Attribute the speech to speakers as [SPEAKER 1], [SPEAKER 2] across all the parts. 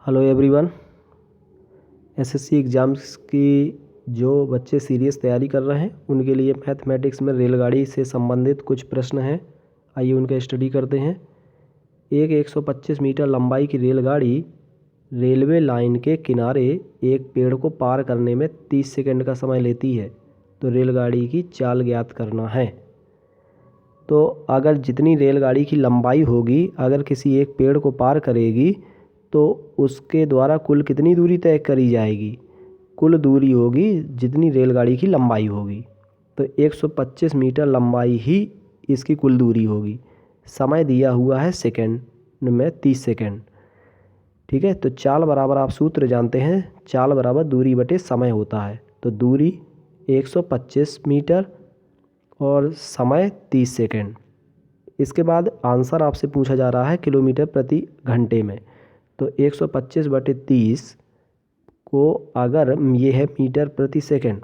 [SPEAKER 1] Hello everyone. SSC exams की जो बच्चे सीरियस तैयारी कर रहे हैं उनके लिए मैथमेटिक्स में रेलगाड़ी से संबंधित कुछ प्रश्न हैं। आइए उनका स्टडी करते हैं। एक 125 मीटर लंबाई की रेलगाड़ी रेलवे लाइन के किनारे एक पेड़ को पार करने में 30 सेकंड का समय लेती है, तो रेलगाड़ी की चाल ज्ञात करना है। तो अगर जितनी रेलगाड़ी की लंबाई होगी, अगर किसी एक पेड़ को पार करेगी तो उसके द्वारा कुल कितनी दूरी तय करी जाएगी? कुल दूरी होगी जितनी रेलगाड़ी की लंबाई होगी। तो 125 मीटर लंबाई ही इसकी कुल दूरी होगी। समय दिया हुआ है सेकंड में 30 सेकंड। ठीक है, तो चाल बराबर आप सूत्र जानते हैं, चाल बराबर दूरी बटे समय होता है। तो दूरी 125 मीटर और समय 30 सेकंड। इसके बाद आंसर आपसे पूछा जा रहा है किलोमीटर प्रति घंटे में। तो 125 बटे 30 को अगर ये है मीटर प्रति सेकंड,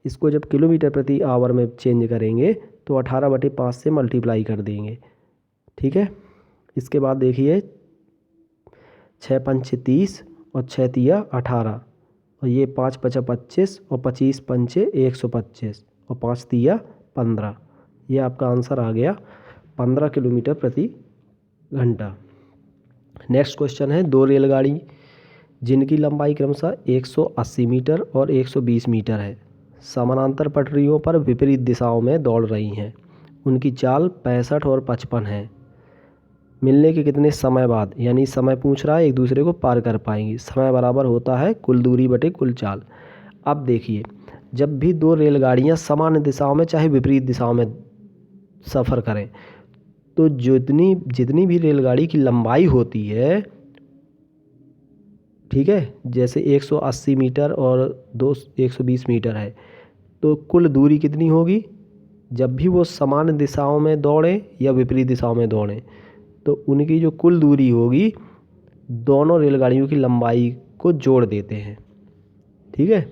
[SPEAKER 1] इसको जब किलोमीटर प्रति आवर में चेंज करेंगे तो 18 बटे 5 से मल्टीप्लाई कर देंगे। ठीक है, इसके बाद देखिए 6 पंचे 30 और 6 तिया 18 और ये 5 पचा 25 और 25 पंचे 125 और 5 तिया 15। ये आपका आंसर आ गया 15 किलोमीटर प्रति घंटा। नेक्स्ट क्वेश्चन है, दो रेलगाड़ी जिनकी लंबाई क्रमशः 180 मीटर और 120 मीटर है, समानांतर पटरियों पर विपरीत दिशाओं में दौड़ रही हैं। उनकी चाल 65 और 55 है। मिलने के कितने समय बाद, यानी समय पूछ रहा है, एक दूसरे को पार कर पाएंगी। समय बराबर होता है कुल दूरी बटे कुल चाल। अब देखिए, जब भी दो रेलगाड़ियां समान दिशाओं में चाहे विपरीत दिशाओं में सफ़र करें, तो जितनी भी रेलगाड़ी की लंबाई होती है, ठीक है, जैसे 180 मीटर और 120 मीटर है, तो कुल दूरी कितनी होगी? जब भी वो समान दिशाओं में दौड़ें या विपरीत दिशाओं में दौड़ें, तो उनकी जो कुल दूरी होगी दोनों रेलगाड़ियों की लंबाई को जोड़ देते हैं। ठीक है,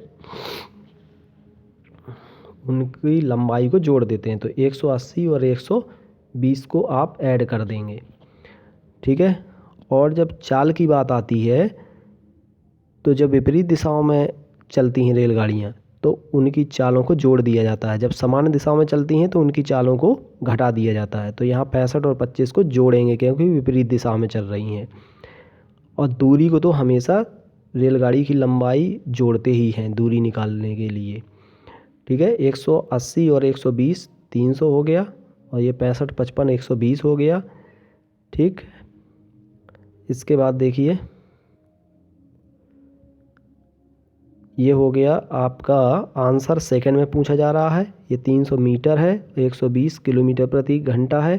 [SPEAKER 1] उनकी लंबाई को जोड़ देते हैं। तो 180 और 120 को आप ऐड कर देंगे। ठीक है, और जब चाल की बात आती है, तो जब विपरीत दिशाओं में चलती हैं रेलगाड़ियाँ तो उनकी चालों को जोड़ दिया जाता है। जब समान दिशाओं में चलती हैं तो उनकी चालों को घटा दिया जाता है। तो यहाँ 65 और 25 को जोड़ेंगे क्योंकि विपरीत दिशा में चल रही हैं। और दूरी को तो हमेशा रेलगाड़ी की लंबाई जोड़ते ही हैं दूरी निकालने के लिए। ठीक है, 180 और 120 300 हो गया, और ये 65 55 120 हो गया। ठीक, इसके बाद देखिए ये हो गया आपका आंसर। सेकंड में पूछा जा रहा है, ये 300 मीटर है, 120 किलोमीटर प्रति घंटा है।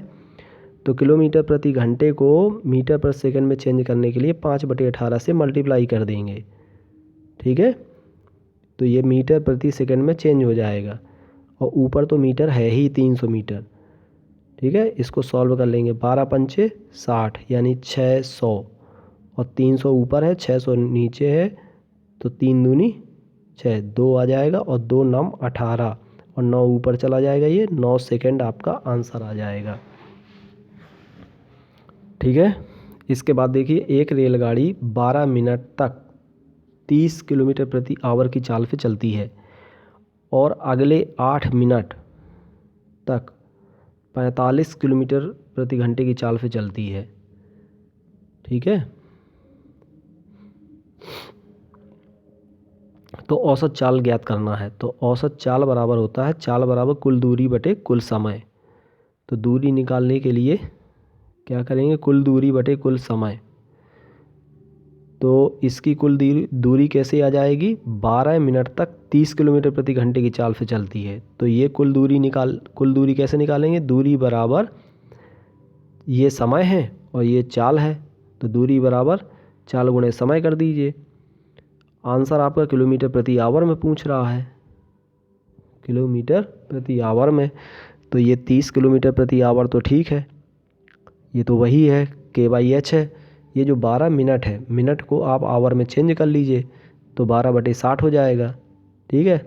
[SPEAKER 1] तो किलोमीटर प्रति घंटे को मीटर पर सेकंड में चेंज करने के लिए 5 बटे 18 से मल्टीप्लाई कर देंगे। ठीक है, तो ये मीटर प्रति सेकंड में चेंज हो जाएगा, और ऊपर तो मीटर है ही 300 मीटर। ठीक है, इसको सॉल्व कर लेंगे। 12 पंचे 60 यानी 600, और 300 ऊपर है 600 नीचे है, तो 3 दूनी 6, 2 आ जाएगा, और 2 9 18 और 9 ऊपर चला जाएगा। ये 9 सेकंड आपका आंसर आ जाएगा। ठीक है, इसके बाद देखिए एक रेलगाड़ी 12 मिनट तक 30 किलोमीटर प्रति आवर की चाल से चलती है और अगले 8 मिनट तक 45 किलोमीटर प्रति घंटे की चाल से चलती है। ठीक है, तो औसत चाल ज्ञात करना है। तो औसत चाल बराबर होता है चाल बराबर कुल दूरी बटे कुल समय। तो दूरी निकालने के लिए क्या करेंगे? कुल दूरी बटे कुल समय। तो इसकी कुल दूरी कैसे आ जाएगी? 12 मिनट तक 30 किलोमीटर प्रति घंटे की चाल से चलती है। तो ये कुल दूरी कैसे निकालेंगे? दूरी बराबर ये समय है और ये चाल है, तो दूरी बराबर चाल गुणे समय कर दीजिए। आंसर आपका किलोमीटर प्रति आवर में पूछ रहा है, किलोमीटर प्रति आवर में। तो ये 30 किलोमीटर प्रति आवर तो ठीक है, ये तो वही है, K/H है। ये जो 12 मिनट है, मिनट को आप आवर में चेंज कर लीजिए तो 12 बटे 60 हो जाएगा। ठीक है,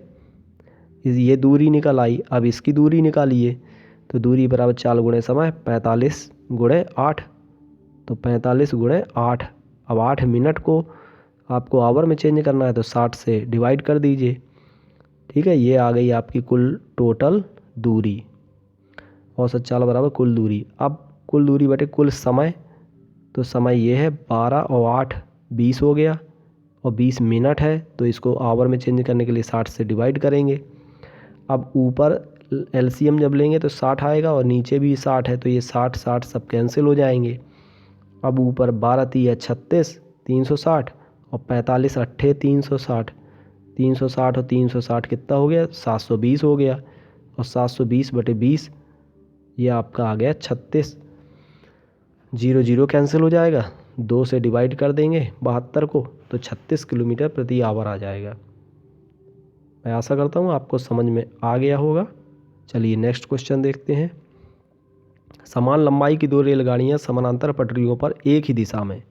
[SPEAKER 1] ये दूरी निकल आई। अब इसकी दूरी निकालिए, तो दूरी बराबर चाल गुणे समय, 45 गुणे 8, तो 45 गुणे 8 अब 8 मिनट को आपको आवर में चेंज करना है तो 60 से डिवाइड कर दीजिए। ठीक है, ये आ गई आपकी कुल टोटल दूरी। औसत चाल बराबर कुल दूरी। अब कुल दूरी बटे कुल समय, तो समय ये है 12 और 8 20 हो गया, और 20 मिनट है तो इसको आवर में चेंज करने के लिए 60 से डिवाइड करेंगे। अब ऊपर एलसीएम जब लेंगे तो 60 आएगा और नीचे भी 60 है, तो ये 60 60 सब कैंसिल हो जाएंगे। अब ऊपर 12 तिया 36 360 और 45 अट्ठे 360, 360 और 360 कितना हो गया 720 हो गया, और 720 बटे 20 ये आपका आ गया 36। 0 0 कैंसिल हो जाएगा, 2 से डिवाइड कर देंगे 72 को तो 36 किलोमीटर प्रति आवर आ जाएगा। मैं आशा करता हूँ आपको समझ में आ गया होगा। चलिए नेक्स्ट क्वेश्चन देखते हैं। समान लंबाई की 2 रेलगाड़ियाँ समानांतर पटरियों पर एक ही दिशा में।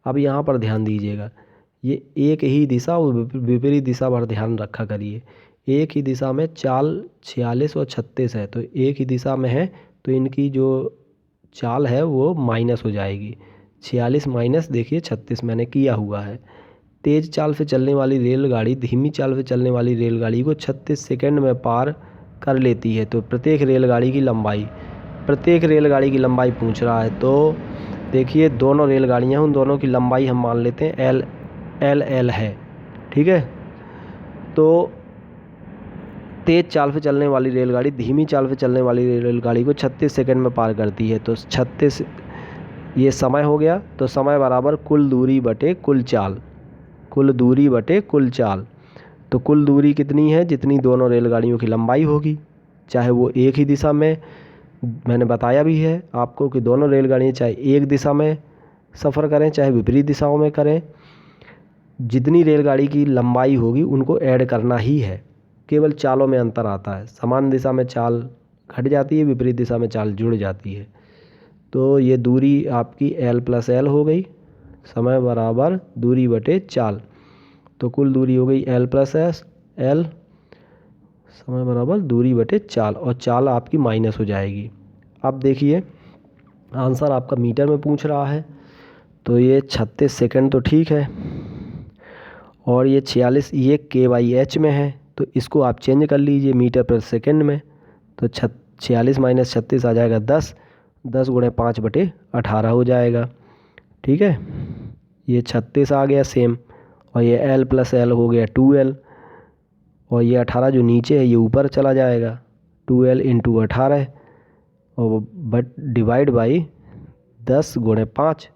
[SPEAKER 1] अब यहाँ पर ध्यान दीजिएगा, ये एक ही दिशा और विपरीत दिशा पर ध्यान रखा करिए। एक ही दिशा में चाल 46 और 36 है, तो एक ही दिशा में है तो इनकी जो चाल है वो माइनस हो जाएगी। 46 माइनस देखिए 36 मैंने किया हुआ है। तेज चाल से चलने वाली रेलगाड़ी धीमी चाल से चलने वाली रेलगाड़ी को 36 सेकंड में पार कर लेती है, तो प्रत्येक रेलगाड़ी की लंबाई पूछ रहा है। तो देखिए दोनों रेलगाड़ियाँ, उन दोनों की लंबाई हम मान लेते हैं एल है। ठीक है, तो तेज चाल से चलने वाली रेलगाड़ी धीमी चाल से चलने वाली रेलगाड़ी को 36 सेकंड में पार करती है, तो 36 ये समय हो गया, तो समय बराबर कुल दूरी बटे कुल चाल, कुल दूरी बटे कुल चाल। तो कुल दूरी कितनी है, जितनी दोनों रेलगाड़ियों की लंबाई होगी, चाहे वो एक ही दिशा में, मैंने बताया भी है आपको कि दोनों रेलगाड़ियाँ चाहे एक दिशा में सफ़र करें चाहे विपरीत दिशाओं में करें, जितनी रेलगाड़ी की लंबाई होगी उनको ऐड करना ही है। केवल चालों में अंतर आता है, समान दिशा में चाल घट जाती है, विपरीत दिशा में चाल जुड़ जाती है। तो ये दूरी आपकी L + L हो गई, समय बराबर दूरी बटे चाल, तो कुल दूरी हो गई L + L, समय बराबर दूरी बटे चाल, और चाल आपकी माइनस हो जाएगी। अब देखिए आंसर आपका मीटर में पूछ रहा है, तो ये 36 सेकंड तो ठीक है, और ये 46 ये kh में है, तो इसको आप चेंज कर लीजिए मीटर पर सेकंड में, तो 46 माइनस 36 आ जाएगा 10, 10 × 5/18 हो जाएगा। ठीक है, ये 36 आ गया सेम, और ये L + L हो गया 2L, और ये 18 जो नीचे है ये ऊपर चला जाएगा, 2L × 18 और बट डिवाइड बाई 10 × 5,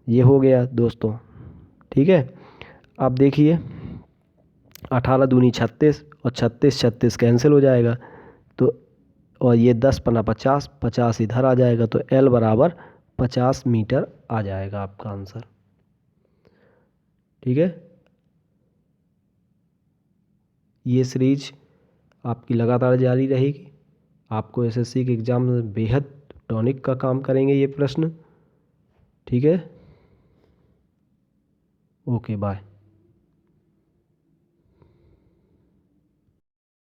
[SPEAKER 1] ये हो गया दोस्तों। ठीक है, अब देखिए 18 दूनी 36 और 36 36 कैंसिल हो जाएगा, तो और ये 10 × 50 50 इधर आ जाएगा, तो L बराबर 50 मीटर आ जाएगा आपका आंसर। ठीक है, ये सीरीज आपकी लगातार जारी रहेगी। आपको एसएससी के एग्ज़ाम में बेहद टॉनिक का काम करेंगे ये प्रश्न। ठीक है, ओके बाय।